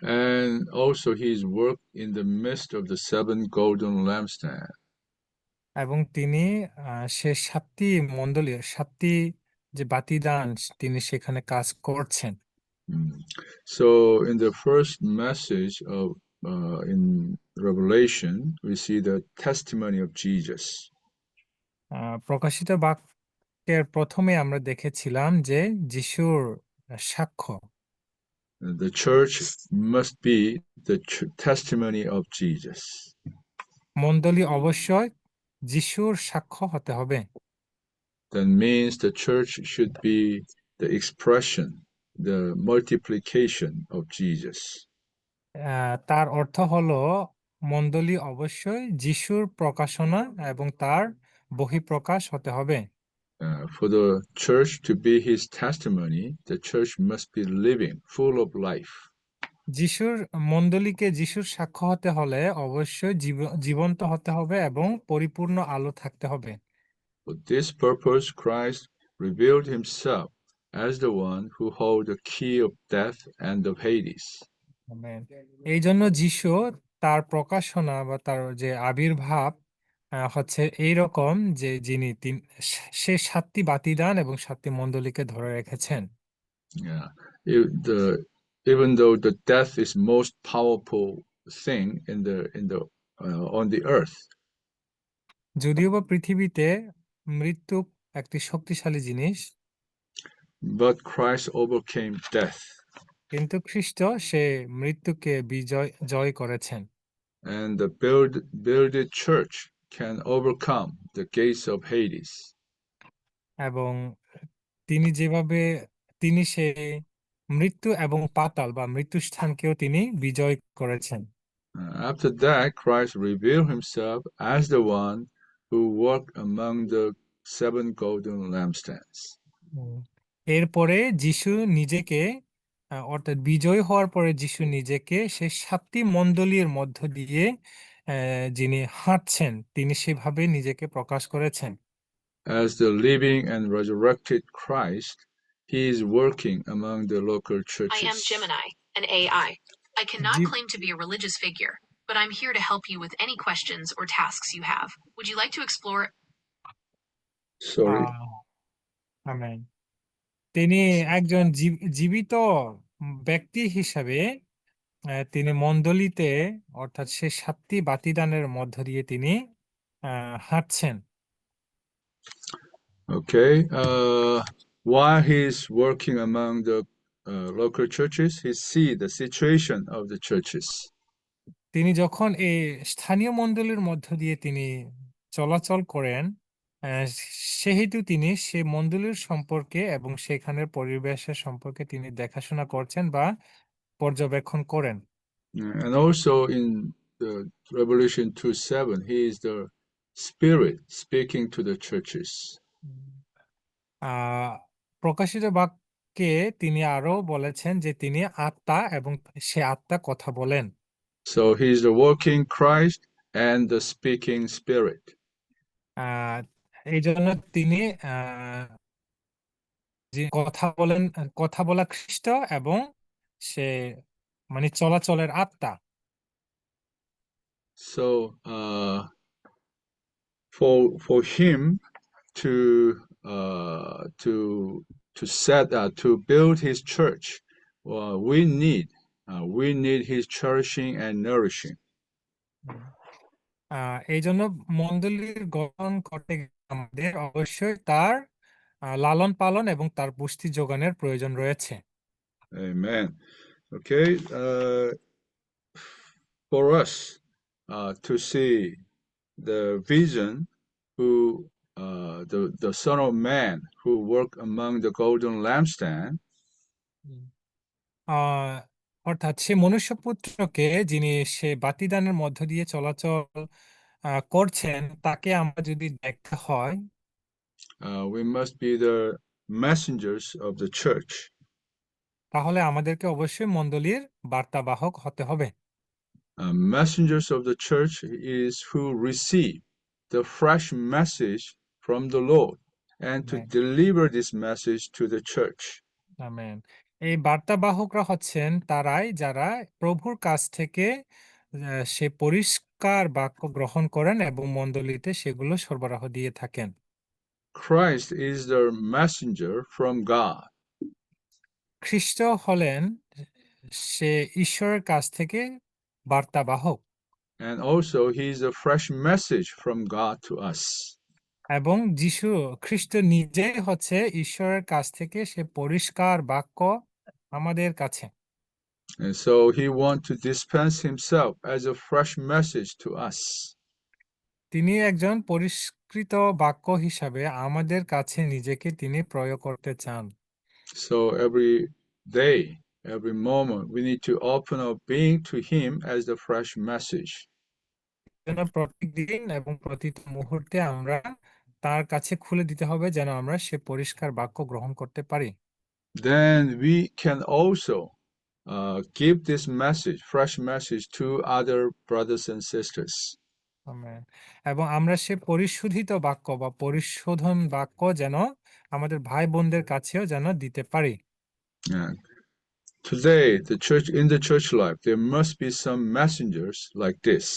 And also his work in the midst of the seven golden lampstands. এবং তিনি সে সাতটি যে বাতিদান তিনি সেখানে কাজ করছেন। Mm. So in the first message of in Revelation, we see the testimony of Jesus. প্রকাশিত বাক্যের প্রথমে আমরা দেখেছিলাম যে যিশুর সাক্ষ্য। The church must be the testimony of Jesus. মণ্ডলী অবশ্যই যিশুর সাক্ষ্য হতে হবে। That means the church should be the expression, the multiplication of Jesus. তার অর্থ হলো মণ্ডলী অবশ্যই যিশুর প্রকাশনা এবং তার বহিঃপ্রকাশ হতে হবে। For the church to be his testimony, the church must be living, full of life. মণ্ডলীকে যিশুর সাক্ষ্য হতে হলে অবশ্যই জীবন্ত হতে হবে এবং পরিপূর্ণ আলো থাকতে হবে। For this purpose, Christ revealed himself as the one who holds the key of death and of Hades. Amen. এই জন্য যিশু তার প্রকাশনা বা তার যে আবির্ভাব হচ্ছে এইরকম যে যিনি সে সাতটি বাতিদান এবং সাতটি মণ্ডলীকে ধরে রেখেছেন। Yeah. Even though the death is most powerful thing on the earth, যদিও বা পৃথিবীতে মৃত্যু একটি শক্তিশালী জিনিস, but Christ overcame death, কিন্তু খ্রিস্ট সে মৃত্যুকে জয় করেছেন। and the builded church can overcome the gates of Hades. এবং তিনি যেভাবে তিনি সে মৃত্যু এবং পাতাল বা মৃত্যুস্থানকেও তিনি বিজয় করেছেন। After that, Christ revealed himself as the one who walked among the seven golden lampstands. এরপরে যিশু নিজেকে অর্থাৎ বিজয় হওয়ার পরে যিশু নিজেকে সে সাতটি মণ্ডলীর মধ্য দিয়ে যিনি হাঁটছেন তিনি সেভাবে নিজেকে প্রকাশ করেছেন। As the living and resurrected Christ, he is working among the local churches. I am Gemini, an AI. I cannot claim to be a religious figure, but I'm here to help you with any questions or tasks you have. Would you like to explore? Sorry. Amen. তিনি একজন জীবিত ব্যক্তি হিসাবে তিনি মণ্ডলীতে অর্থাৎ সে সাতটি বাতিদানের মধ্য দিয়ে তিনি হাঁটছেন। Okay. While he's working among the local churches, he see the situation of the churches. তিনি যখন এই স্থানীয় মণ্ডলীর মধ্য দিয়ে তিনি চলাচল করেন, সেহেতু তিনি সে মণ্ডলীর সম্পর্কে এবং সেখানের পরিবেশের সম্পর্কে তিনি দেখাশোনা করছেন বা পর্যবেক্ষণ করেন। And also in the Revelation 2:7, he is the Spirit speaking to the churches. প্রকাশিত বাক্যে তিনি আরো বলেছেন যে তিনি আত্মা এবং সে আত্মা কথা বলেন। So he is the working Christ and the speaking Spirit. এই জন্য তিনি যে কথা বলা খ্রিস্ট এবং সে মানে চলাচলের আত্মা। So for him to build his church, we need his cherishing and nourishing. এই জন্য মণ্ডলীর গঠন করতে আমাদের অবশ্যই তার লালন পালন এবং তার পুষ্টি যোগানের প্রয়োজন রয়েছে। Amen. Okay. For us to see the vision who the Son of Man who worked among the golden lampstand. অর্থাৎ সে মনুষ্যপুত্রকে যিনি সে বাতিদানের মধ্য দিয়ে চলাচল করছেন তাকে আমরা যদি দেখতে হয়, we must be the messengers of the church. তাহলে আমাদেরকে অবশ্যই মণ্ডলীর বার্তাবাহক হতে হবে। Messengers of the church is who receive the fresh message from the Lord and to deliver this message to the church. Amen. এই বার্তাবাহকরা হচ্ছেন তারাই যারা প্রভুর কাছ থেকে সে পরিষ্কার বাক্য গ্রহণ করেন এবং মণ্ডলীতে সেগুলো সরবরাহ দিয়ে থাকেন। Christ is the messenger from God, খ্রিস্ট হলেন সে ঈশ্বরের কাছ থেকে বার্তাবাহক, and also he is a fresh message from God to us. এবং যিশু খ্রিস্ট নিজেই হচ্ছে ঈশ্বরের কাছ থেকে সে পরিষ্কার বাক্য আমাদের কাছে। And so he wants to dispense himself as a fresh message to us. তিনি একজন পরিষ্কৃত বাক্য হিসাবে আমাদের কাছে নিজেকে তিনি প্রয়োগ করতে চান। So every day, every moment, we need to open our being to him as the fresh message. যেন প্রতিদিন এবং প্রতিটি মুহূর্তে আমরা তার কাছে খুলে দিতে হবে যেন আমরা সে পরিষ্কার বাক্য গ্রহণ করতে পারি। Then we can also give this message, fresh message, to other brothers and sisters. Amen. এবং আমরা সে পরিশোধিত বাক্য বা পরিশোধন বাক্য যেন আমাদের ভাই বোনদের কাছেও যেন দিতে পারি। And today, in the church life, there must be some messengers like this.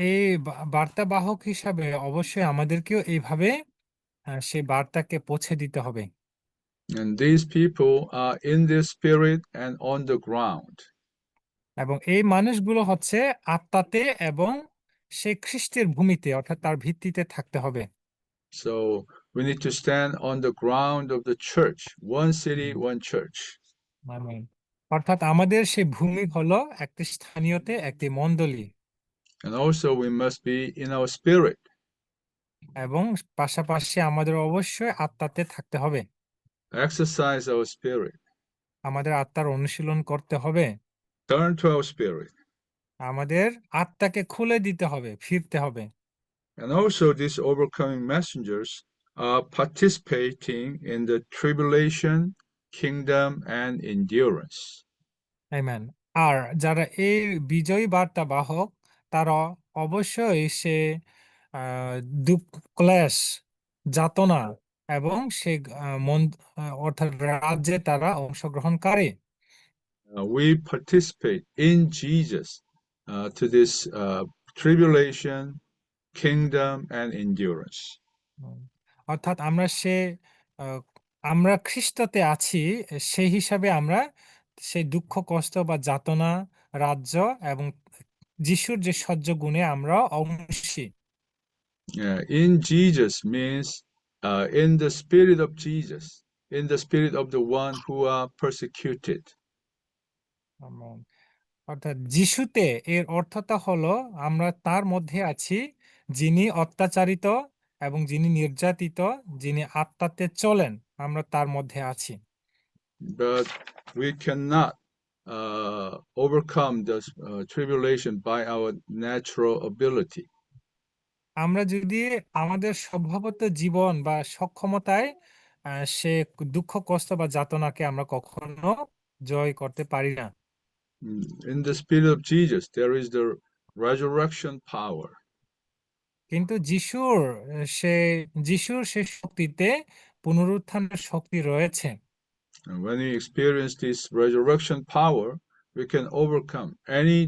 এই বার্তাবাহক হিসাবে অবশ্যই আমাদেরকেও এইভাবে সেই বার্তাকে পৌঁছে দিতে হবে। And these people are in the spirit and on the ground. এবং এই মানুষগুলো হচ্ছে আত্মাতে এবং সেই খ্রিস্টের ভূমিতে অর্থাৎ তার ভিত্তিতে থাকতে হবে। So we need to stand on the ground of the church, one city, one church. Amen. অর্থাৎ আমাদের সেই ভূমি হলো একটি স্থানীয়তে একটি মণ্ডলী, And also we must be in our spirit. এবং পাশাপাশি আমাদের অবশ্যই আত্মাতে থাকতে হবে। Exercise our spirit. আমাদের আত্মার অনুশীলন করতে হবে। Turn to our spirit. আমাদের আত্মাকে খুলে দিতে হবে, ফিরতে হবে। And also these overcoming messengers are participating in the tribulation, kingdom, and endurance. Amen. আর যারা এই বিজয়ী বার্তা বাহক তারা অবশ্যই সে দুঃখ, ক্লেশ, যাতনা এবং সে অর্থাৎ রাজ্যে তারা অংশগ্রহণকারী। We participate in Jesus to this tribulation, kingdom, and endurance. অর্থাৎ আমরা খ্রিস্টতে আছি, সেই হিসাবে আমরা সেই দুঃখ কষ্ট বা যাতনা, রাজ্য এবং যিশুর যে সহ্য গুণে আমরা অংশী। In Jesus means in the spirit of Jesus, in the spirit of the one who are persecuted. Amen. অর্থাৎ যিশুতে এর অর্থটা হলো আমরা তার মধ্যে আছি যিনি অত্যাচারিত এবং যিনি নির্যাতিত, যিনি আত্মাতে চলেন, আমরা তার মধ্যে আছি। But we cannot overcome this tribulation by our natural ability. আমরা যদি আমাদের স্বভাবত জীবন বা সক্ষমতায় সে দুঃখ কষ্ট বা যাতনাকে আমরা কখনো জয় করতে পারি না। In the spirit of Jesus, there is the resurrection power. কিন্তু যিশুর সে শক্তিতে পুনরুত্থানের শক্তি রয়েছে। And when we experience this resurrection power, we can overcome any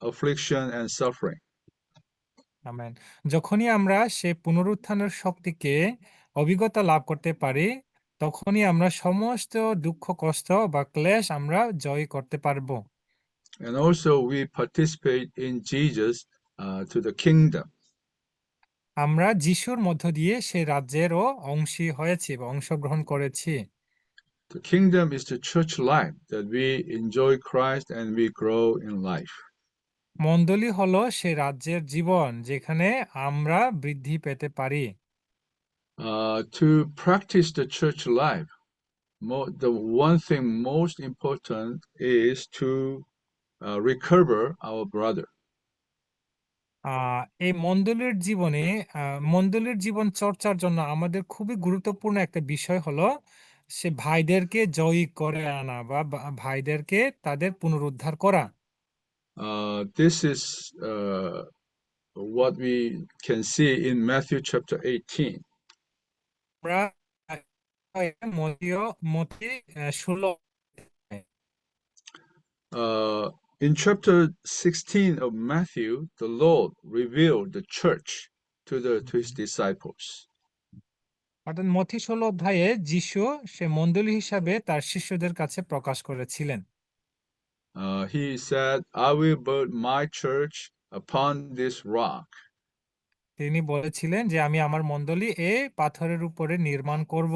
affliction and suffering. Amen. যখনই আমরা সে পুনরুত্থানের শক্তিকে অভিজ্ঞতা লাভ করতে পারি, তখনই আমরা সমস্ত দুঃখ কষ্ট বা ক্লেশ আমরা জয় করতে পারবো। And also we participate in Jesus to the kingdom. আমরা যিশুর মধ্য দিয়ে সেই রাজ্যেরও অংশী হয়েছি বা অংশগ্রহণ করেছি। The kingdom is the church life that we enjoy Christ and we grow in life. মণ্ডলী হলো সেই রাজ্যের জীবন যেখানে আমরা বৃদ্ধি পেতে পারি। To practice the church life, the one thing most important is to recover our brother. এই মণ্ডলীর জীবন চর্চার জন্য আমাদের খুবই গুরুত্বপূর্ণ একটা বিষয় হলো সে ভাইদেরকে জয়ী করে আনা বা ভাইদেরকে তাদের পুনরুদ্ধার করা। This is what we can see in Matthew chapter 18. আমরা মতি 16। In chapter 16 of Matthew, the Lord revealed the church to his disciples. অর্থাৎ মথি 16 অধ্যায়ে যিশু সে মণ্ডলী হিসাবে তার শিষ্যদের কাছে প্রকাশ করেছিলেন। He said, I will build my church upon this rock, তিনি বলেছিলেন যে আমি আমার মণ্ডলী এই পাথরের উপরে নির্মাণ করব,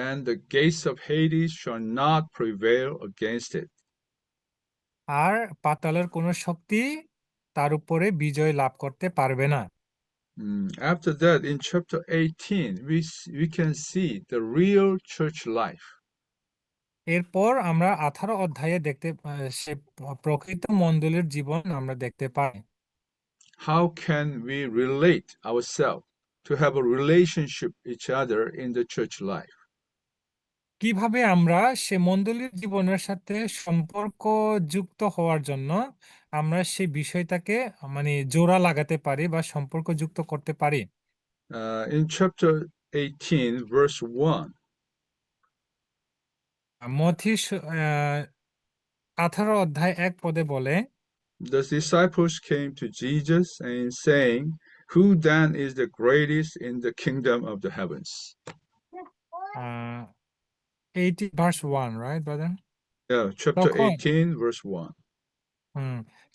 and the gates of Hades shall not prevail against it. আর পাতালের কোনো শক্তি তার উপরে বিজয় লাভ করতে পারবে না। After that, in chapter 18, we can see the real church life. এরপর আমরা 18 অধ্যায়ে সে প্রকৃত মণ্ডলীর জীবন আমরা দেখতে পাই। How can we relate ourselves to have a relationship each other in the church life? কিভাবে আমরা সে মণ্ডলীর জীবনের সাথে সম্পর্ক যুক্ত হওয়ার জন্য আমরা সেই বিষয়টাকে মানে জোড়া লাগাতে পারি বা সম্পর্ক যুক্ত করতে পারি। In chapter 18, verse 1, মথি 18 অধ্যায় 1 পদে বলে, the disciples came to Jesus and saying, who then is the greatest in the kingdom of the heavens? 18 verse 1, right, brother? Yeah, chapter তখন 18, verse 1.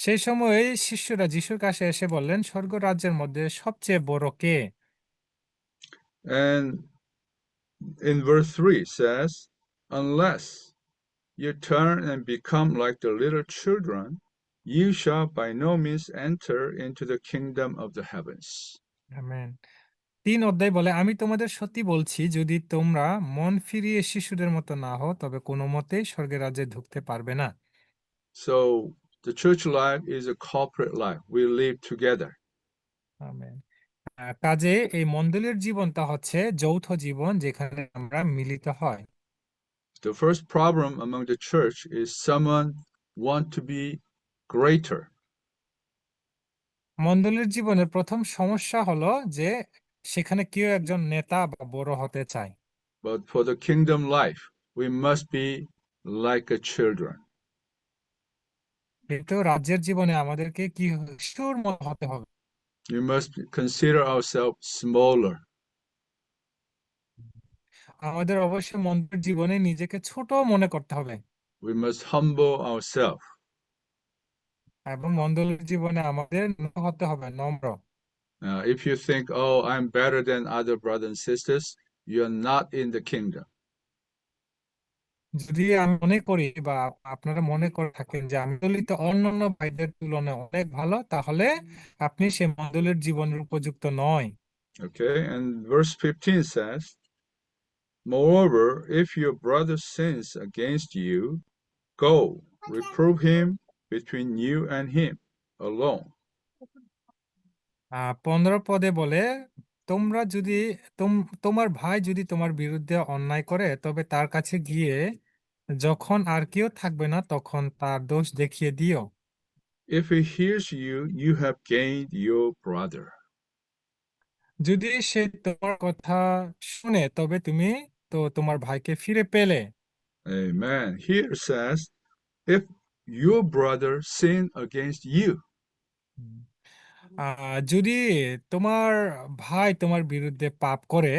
সেই সময় শিষ্যরা যিশুর কাছে এসে বললেন, স্বর্গ রাজ্যের মধ্যে সবচেয়ে বড় কে? And in verse 3 says, unless you turn and become like the little children, you shall by no means enter into the kingdom of the heavens. Amen. 3 অধ্যায় বলে, আমি তোমাদের সত্যি বলছি, যদি তোমরা মন ফিরিয়ে শিশুদের মতো না হও তবে কোনো মতেই স্বর্গের রাজ্যে ঢুকতে পারবে না। So the church life is a corporate life. We live together. Amen. কাজে এই মণ্ডলীর জীবনটা হচ্ছে যৌথ জীবন, যেখানে আমরা মিলিত হয়। The first problem among the church is someone want to be greater. মণ্ডলীর জীবনের প্রথম সমস্যা হলো যে সেখানে কেউ একজন নেতা বা বড় হতে চায়। But for the kingdom life, we must be like a children. কিন্তু রাজ্যের জীবনে আমাদেরকে কি শিশুর মতো হতে হবে। We must consider ourselves smaller. আমাদের অবশ্যই মণ্ডলীর জীবনে নিজেকে ছোট মনে করতে হবে, We must humble ourselves. এবং মণ্ডলীর জীবনে আমাদের হতে হবে নম্র। If you think, oh, I'm better than other brothers and sisters, you're not in the kingdom. যদি আমি মনে করি বা আপনারা মনে করে থাকেন যে আমি মণ্ডলীতে অন্যান্য ভাইদের তুলনায় অনেক ভালো, তাহলে আপনি সেই মণ্ডলীর জীবনের উপযুক্ত নয়। Okay, and verse 15 says, moreover, if your brother sins against you, go, reprove him between you and him alone. 15 পদে বলে, তোমরা যদি তোমার ভাই যদি তোমার বিরুদ্ধে অন্যায় করে, তবে তার কাছে গিয়ে যখন আর কেউ থাকবে না তখন তার দোষ দেখিয়ে দিও। If he hears you, you have gained your brother. যদি সে তোমার কথা শুনে, তবে তুমি তো তোমার ভাইকে ফিরে পেলে। Amen. Here says, if your brother sin against you, যদি তোমার ভাই তোমার বিরুদ্ধে পাপ করে,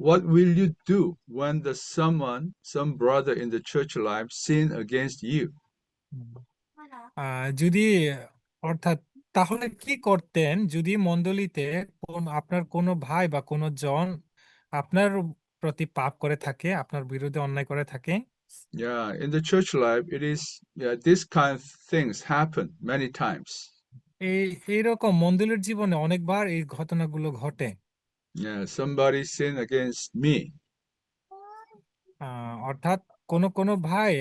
what will you do when some brother in the church life sin against you? যদি অর্থাৎ তাহলে কি করতেন যদি মণ্ডলীতে আপনার কোনো ভাই বা কোনো জন আপনার প্রতি পাপ করে থাকে, আপনার বিরুদ্ধে অন্যায় করে থাকে? Yeah, in the church life, this kind of things happen many times. এইরকম মণ্ডলীর জীবনে অনেকবার এই ঘটনাগুলো ঘটে। Yeah, somebody sin against me. অর্থাৎ কোনো ভাই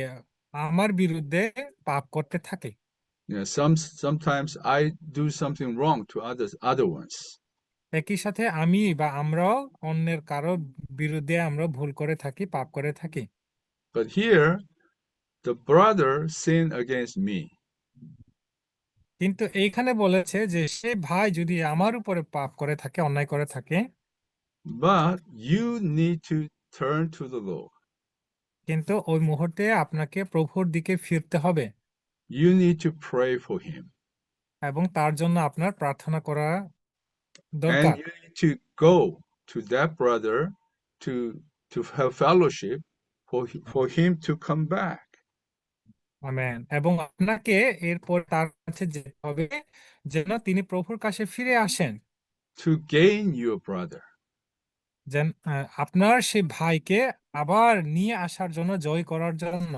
আমার বিরুদ্ধে পাপ করতে থাকে। Yeah, sometimes I do something wrong to other ones. একই সাথে আমি বা আমরাও অন্যের কারো বিরুদ্ধে আমরা ভুল করে থাকি, পাপ করে থাকি। But here, the brother sinned against me. কিন্তু এইখানে বলেছে যে সে ভাই যদি আমার উপরে পাপ করে থাকে, অন্যায় করে থাকে, but you need to turn to the Lord. কিন্তু ওই মুহূর্তে আপনাকে প্রভুর দিকে ফিরতে হবে You need to pray for him. এবং তার জন্য আপনার প্রার্থনা করা And দরকার। you need to go to that brother to have fellowship for him to come back. Amen. এবং আপনাকে এরপর তার কাছে যেতে হবে যেন তিনি প্রভুর কাছে ফিরে আসেন, To gain your brother. যেন আপনার সেই ভাইকে আবার নিয়ে আসার জন্য, জয় করার জন্য।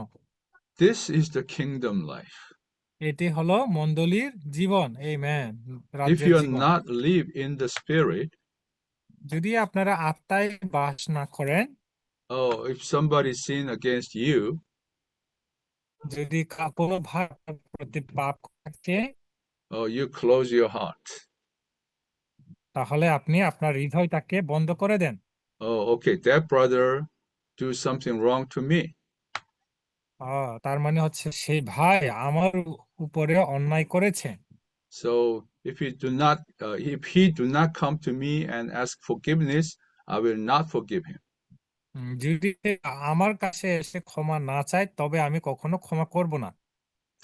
This is the kingdom life. এটি হলো মণ্ডলীর জীবন, আমেন, If রাজ্যের you are জীবন। not live in the spirit, যদি আপনারা আত্মায় বাস না করেন, oh, if somebody sin against you, যদি কোনো ভাই আপনার প্রতি পাপ থাকে, oh, you close your heart. তাহলে আপনি আপনার হৃদয়টাকে বন্ধ করে দেন। Oh, okay, that brother do something wrong to me. তার মানে হচ্ছে সেই ভাই আমার উপরে অন্যায় করেছে। So if he do not come to me and ask forgiveness, I will not forgive him. যদি সে আমার কাছে এসে ক্ষমা না চায় তবে আমি কখনো ক্ষমা করব না।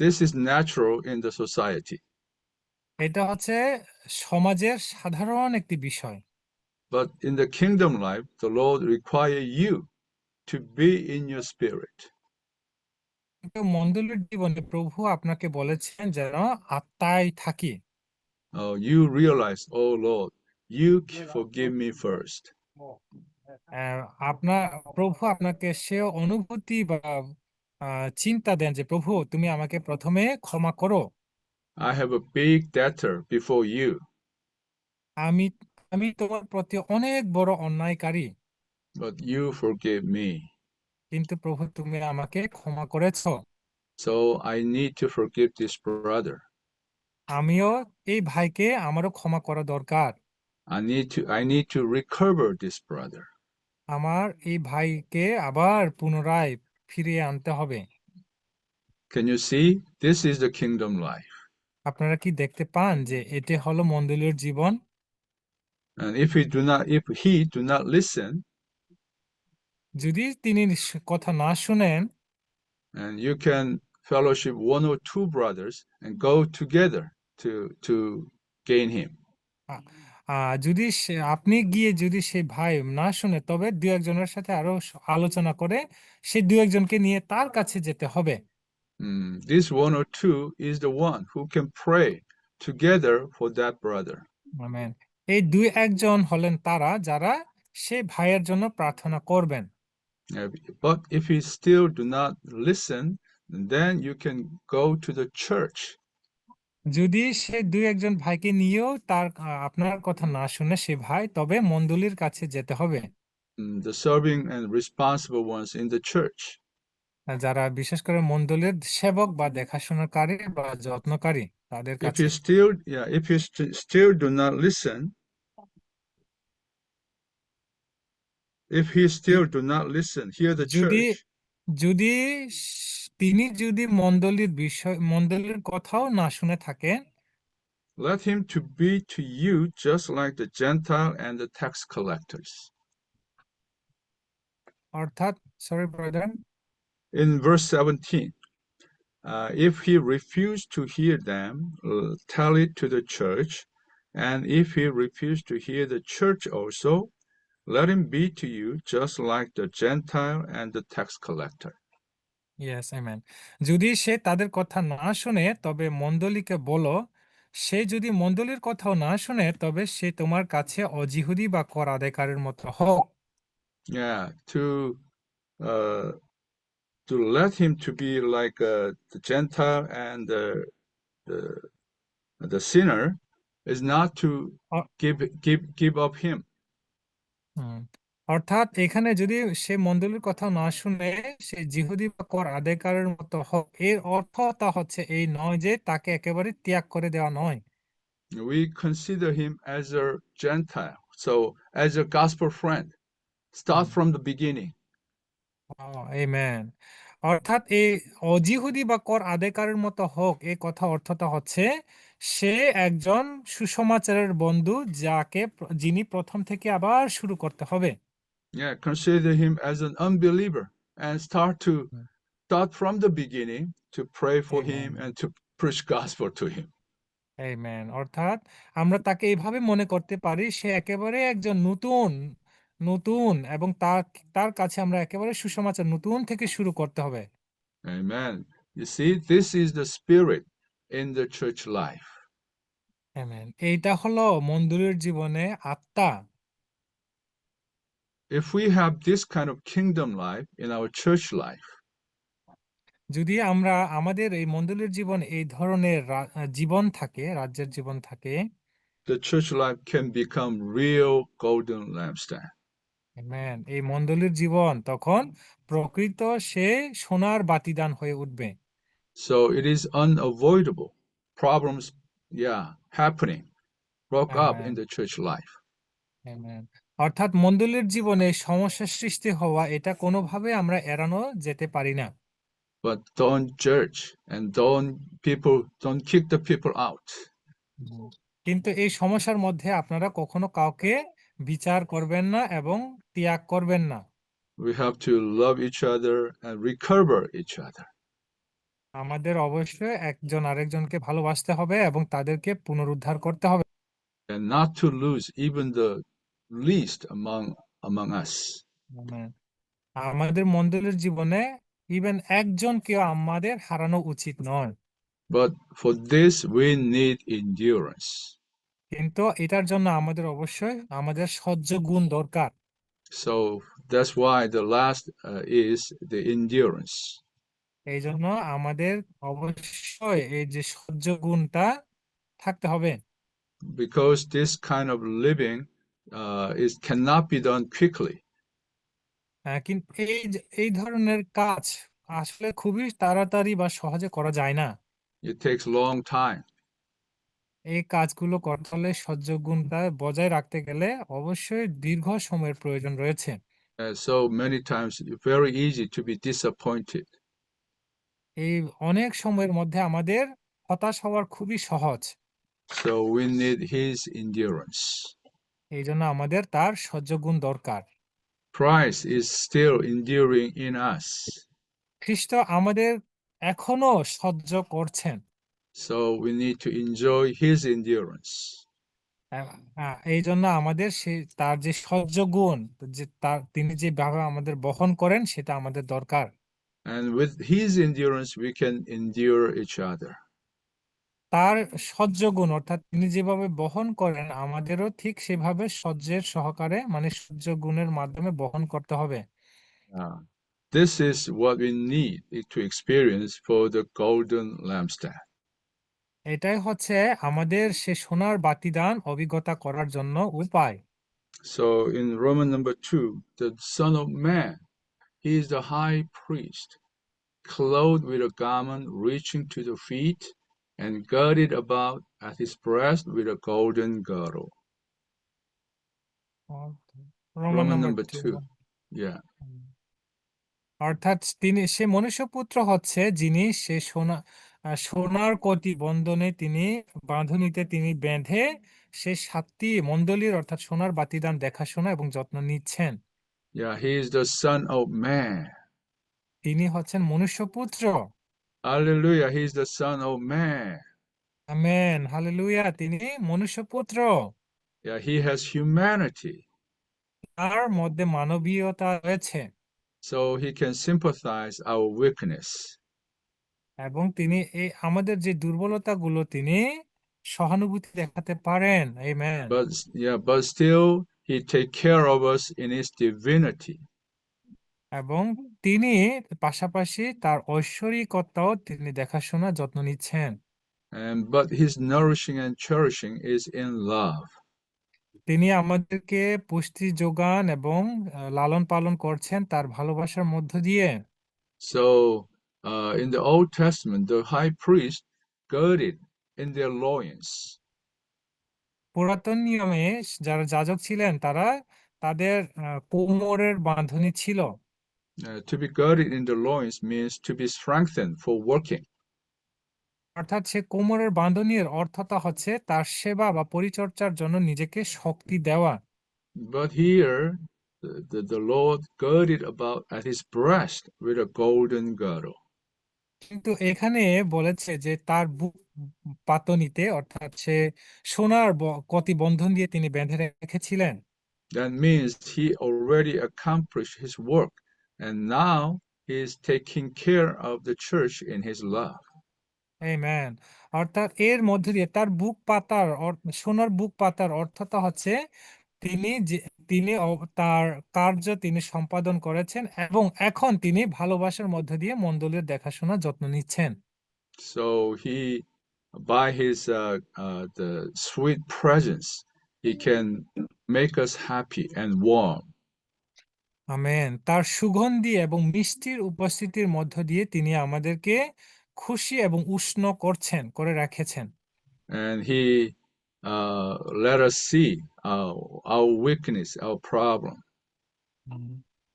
This is natural in the society. এটা হচ্ছে সমাজের সাধারণ একটি বিষয়। But in the kingdom life, the Lord require you to be in your spirit. কিন্তু মণ্ডলীর জীবনে প্রভু আপনাকে বলেছেন যেন আত্মায় থাকি। You realize, oh Lord, you forgive me first. আপনার প্রভু আপনাকে সে অনুভূতি বা চিন্তা দেন যে প্রভু তুমি আমাকে প্রথমে ক্ষমা করো। I have a big debtor before you. আমি আমি তোমার প্রতি অনেক বড় অন্যায়কারী, But you forgive me. কিন্তু প্রভু তুমি আমাকে ক্ষমা করেছো। So I need to forgive this brother. আমিও এই ভাইকে আমারও ক্ষমা করা দরকার। I need to recover this brother. আমার এই ভাইকে আবার পুনরায় ফিরিয়ে আনতে হবে। Can you see? This is the kingdom life. আপনারা কি দেখতে পান যে এটি হলো মণ্ডলীর জীবন? And if he do not listen, যদি তিনি কথা না শুনেন, and you can fellowship one or two brothers and go together to gain him. যদি আপনি গিয়ে যদি সেই ভাই না শুনে তবে দু একজনের সাথে আরো আলোচনা করে সেই দু একজনকে নিয়ে তার কাছে যেতে হবে। This one or two is the one who can pray together for that brother. Amen. এই দুই একজন হলেন তারা যারা সেই ভাইয়ের জন্য প্রার্থনা করবেন। But if he still do not listen, then you can go to the church. যদি সে দুই একজন ভাইকে নিয়েও তার আপনার কথা না শুনে সে ভাই, তবে মণ্ডলীর কাছে যেতে হবে। The serving and responsible ones in the church. যারা বিশেষ করে মণ্ডলীর সেবক বা দেখাশোনাকারী বা যত্নকারী তাদের If কাছে। he still do not listen, hear the যদি church. যদি তিনি মণ্ডলীর কথাও না শুনে থাকেন, Let him to be to you just like the Gentile and the tax collectors. অর্থাৎ, sorry brother, In verse 17, if he refuse to hear them, tell it to the church, and if he refuse to hear the church also, let him be to you just like the Gentile and the tax collector. Yes, amen. যদি সে তাদের কথা না শুনে তবে মণ্ডলীকে বলো, সে যদি মণ্ডলীর কথাও না শুনে তবে সে তোমার কাছে অজিহুদী বা কর আদায়কারীর মতো হোক। Yeah, to let him to be like the Gentile and the sinner is not to give up him. অর্থাৎ এখানে যদি সে মণ্ডলীর কথা না শুনে সে জিহুদী বা কর আদায়কারীর মতো হোক, এর অর্থটা হচ্ছে এই নয় যে তাকে একেবারে ত্যাগ করে দেওয়া নয়। We consider him as a Gentile, so as a gospel friend. Start from the beginning. Amen. অর্থাৎ এই অজিহুদি বা কর আদায়কারীর মতো হোক, এই কথা অর্থটা হচ্ছে সে একজন সুসমাচারের বন্ধু যিনি প্রথম থেকে আবার শুরু করতে হবে। Yeah, consider him as an unbeliever and start from the beginning to pray for him Amen. and to preach gospel to him. Amen. অর্থাৎ আমরা তাকে এইভাবে মনে করতে পারি সে একেবারে একজন নতুন নতুন এবং তার তার কাছে আমরা একেবারে সুসমাচার নতুন থেকে শুরু করতে হবে। Amen. You see, this is the spirit in the church life. Amen. এইটা হলো মন্দিরের জীবনে আত্মা। If we have this kind of kingdom life in our church life, যদি আমরা আমাদের এই মন্দিরের জীবন এই ধরনের জীবন থাকে, রাজ্যের জীবন থাকে, the church life can become real golden lampstand. Amen, এই মন্দিরের জীবন তখন প্রকৃত সে সোনার বাতিদান হয়ে উঠবে। So it is unavoidable. Problems, yeah, happening, broke up in amen, the church life. Amen. অর্থাৎ মন্দিরের জীবনে সমস্যার সৃষ্টি হওয়া এটা কোনোভাবে আমরা এড়ানো যেতে পারি না। But don't judge and don't kick the people out. কিন্তু এই সমস্যার মধ্যে আপনারা কখনো কাউকে বিচার করবেন না এবং ত্যাগ করবেন না। We have to love each other and recover each other. আমাদের অবশ্যই একজন আরেকজনকে ভালোবাসতে হবে এবং তাদেরকে পুনরুদ্ধার করতে হবে। And not to lose even the least among us. Amen. আমাদের মন্দিরের জীবনে ইভেন একজনকেও আমাদের হারানো উচিত নয়। But for this, we need endurance. কিন্তু এটার জন্য আমাদের অবশ্যই আমাদের সহ্য গুণ দরকার। So that's why the last is the endurance. এই জন্য আমাদের অবশ্যই এই যে সহ্য গুণটা থাকতে হবে। Because this kind of living cannot be done quickly. কিন্তু এই ধরনের কাজ আসলে খুবই তাড়াতাড়ি বা সহজে করা যায় না। It takes long time. এই কাজগুলো করতে হলে সহ্য গুণটা বজায় রাখতে গেলে অবশ্যই দীর্ঘ সময়ের প্রয়োজন রয়েছে। So many times it's very easy to be disappointed. এই অনেক সময়ের মধ্যে আমাদের হতাশ হওয়ার খুবই সহজ। So we need his endurance. এই জন্য আমাদের তার সহ্য গুণ দরকার। Christ is still enduring in us. খ্রিস্ট আমাদের এখনো সহ্য করছেন। So we need to enjoy his endurance. এই জন্য আমাদের তার যে সহ্য গুণ, যে তিনি যেভাবে আমাদের বহন করেন সেটা আমাদের দরকার। And with his endurance, we can endure each other. তার সহ্য গুণ অর্থাৎ তিনি যেভাবে বহন করেন আমাদেরও ঠিক সেভাবে সহ্যের সহকারে মানে সহ্য গুণের মাধ্যমে বহন করতে হবে। This is what we need to experience for the golden lampstand. এটাই হচ্ছে আমাদের সে সোনার বাতিদান অভিজ্ঞতা করার জন্য উপায়। So in Roman number 2, the Son of Man, he is the high priest, clothed with a garment reaching to the feet and girded about at his breast with a golden girdle. Roman Roman number number 2. Yeah. অর্থাৎ সে মনুষ্যপুত্র হচ্ছে যিনি সে সোনার কটি বন্ধনে তিনি বাঁধুনিতে তিনি বেঁধে সে 7টি মণ্ডলীর অর্থাৎ সোনার বাতিদান দেখাশোনা এবং যত্ন নিচ্ছেন। Yeah, he is the Son of Man. তিনি হচ্ছেন মনুষ্যপুত্র। Hallelujah, he is the Son of Man. Amen, hallelujah, তিনি মনুষ্যপুত্র। Yeah, he has humanity. তার মধ্যে মানবীয়তা রয়েছে So he can sympathize our weakness. এবং তিনি আমাদের যে দুর্বলতাগুলো তিনি সহানুভূতি দেখাতে পারেন। Amen. But still he take care of us in his divinity. এবং তিনি পাশাপাশি তার ঐশ্বরিকতাও তিনি দেখাশোনা যত্ন নিচ্ছেন। But his nourishing and cherishing is in love. তিনি আমাদেরকে পুষ্টি যোগান এবং লালন পালন করছেন তার ভালোবাসার মধ্য দিয়ে। So in the Old Testament, the high priest girded in their loins. পুরাতন নিয়মে যারা যাজক ছিলেন তারা তাদের কোমরের বাঁধনি ছিল। To be girded in the loins means to be strengthened for working. অর্থাৎ সে কোমরের বাঁধনের অর্থটা হচ্ছে তার সেবা বা পরিচর্যার জন্য নিজেকে শক্তি দেওয়া। But here, the Lord girded about at his breast with a golden girdle. কিন্তু এখানে বলেছে যে তার বুক পাতনিতে, অর্থাৎ সে সোনার কতি বন্ধন দিয়ে তিনি বেঁধে রেখেছিলেন। That means he already accomplished his work, and now he is taking care of the church in his love. Amen. অর্থাৎ এর মধ্যে দিয়ে তার বুক পাতার সোনার বুক পাতার অর্থটা হচ্ছে তিনি তার কার্য তিনি সম্পাদন করেছেন এবং এখন তিনি ভালোবাসার মধ্য দিয়ে মণ্ডলীর দেখাশোনা যত্ন নিচ্ছেন। So he, by his the sweet presence, he can make us happy and warm. Amen. তার সুগন্ধি এবং মিষ্টির উপস্থিতির মধ্য দিয়ে তিনি আমাদেরকে খুশি এবং উষ্ণ করে রেখেছেন। And he let us see our weakness, our problem.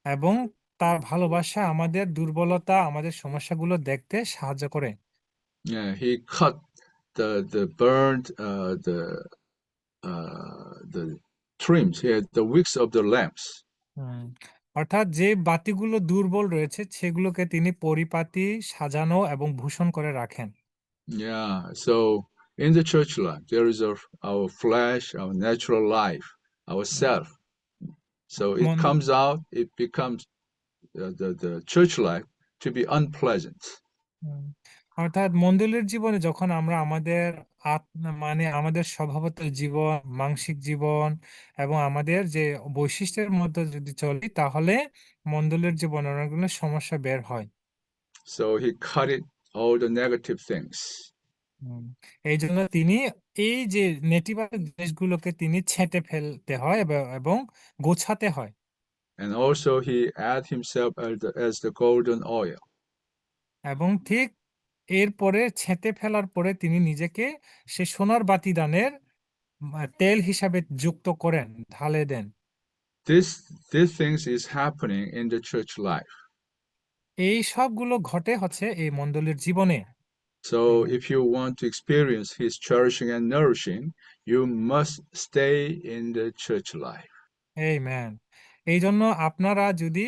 এবং তার ভালোবাসা আমাদের দুর্বলতা, আমাদের সমস্যাগুলো দেখতে সাহায্য করে। Yeah, he cut the burned the trims here, the wicks of the lamps. অর্থাৎ যে বাতিগুলো দুর্বল রয়েছে সেগুলোকে তিনি পরিপাটি, সাজানো এবং ভূষণ করে রাখেন। Yeah, so in the church life there is our flesh, our natural life, our self. So it comes out, it becomes the church life to be unpleasant. অর্থাৎ মণ্ডলীর জীবনে যখন আমরা আমাদের আমাদের স্বভাবত জীবন, মানসিক জীবন এবং আমাদের যে বৈশিষ্ট্যের মধ্যে যদি চলি, তাহলে মণ্ডলীর জীবনে অনেকগুলো সমস্যা বের হয়। So he cut it, all the negative things. এই জন্য তিনি এই যে নেতিবাচক জিনিসগুলোকে তিনি ছেঁটে ফেলতে হয় এবং গোছাতে হয়। And also he add himself as the golden oil. এবং ঠিক এরপরে ছেঁটে ফেলার পরে তিনি নিজেকে সে সোনার বাতিদানের তেল হিসাবে যুক্ত করেন, ঢালে দেন। These things is happening in the church life. এই সবগুলো ঘটে হচ্ছে এই মণ্ডলীর জীবনে। So if you want to experience his cherishing and nourishing, you must stay in the church life. Amen. এই জন্য আপনারা যদি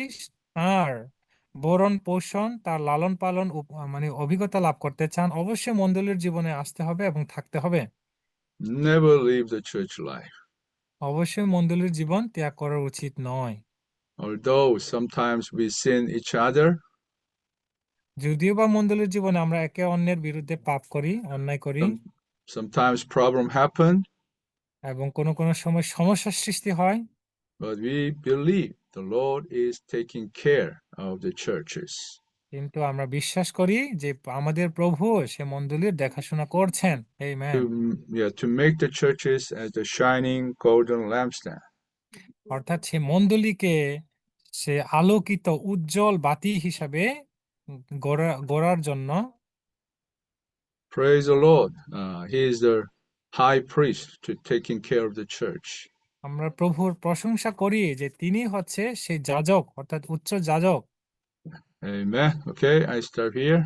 তার বরণ পোষণ, তার লালন পালন অভিজ্ঞতা লাভ করতে চান, অবশ্যই মণ্ডলীর জীবনে আসতে হবে এবং থাকতে হবে। Never leave the church life. অবশ্যই মণ্ডলীর জীবন ত্যাগ করা উচিত নয়। Although sometimes we sin each other, যদিও বা মণ্ডলীর জীবনে আমরা একে অন্যের বিরুদ্ধে পাপ করি, অন্যায় করি, sometimes problem happen, এবং কোনো সময় সমস্যার সৃষ্টি হয়, but we believe the Lord is taking care of the churches. কিন্তু আমরা বিশ্বাস করি যে আমাদের প্রভু সে মণ্ডলীর দেখাশোনা করছেন। Amen. To make the churches as the shining golden lampstand. অর্থাৎ সে মণ্ডলীকে সে আলোকিত উজ্জ্বল বাতি হিসাবে গড়ার জন্য। Praise the Lord. He is the high priest to taking care of the church. আমরা প্রভুর প্রশংসা করি যে তিনি হচ্ছে সেই যাজক, অর্থাৎ উচ্চ যাজক। Amen. Okay, I start here.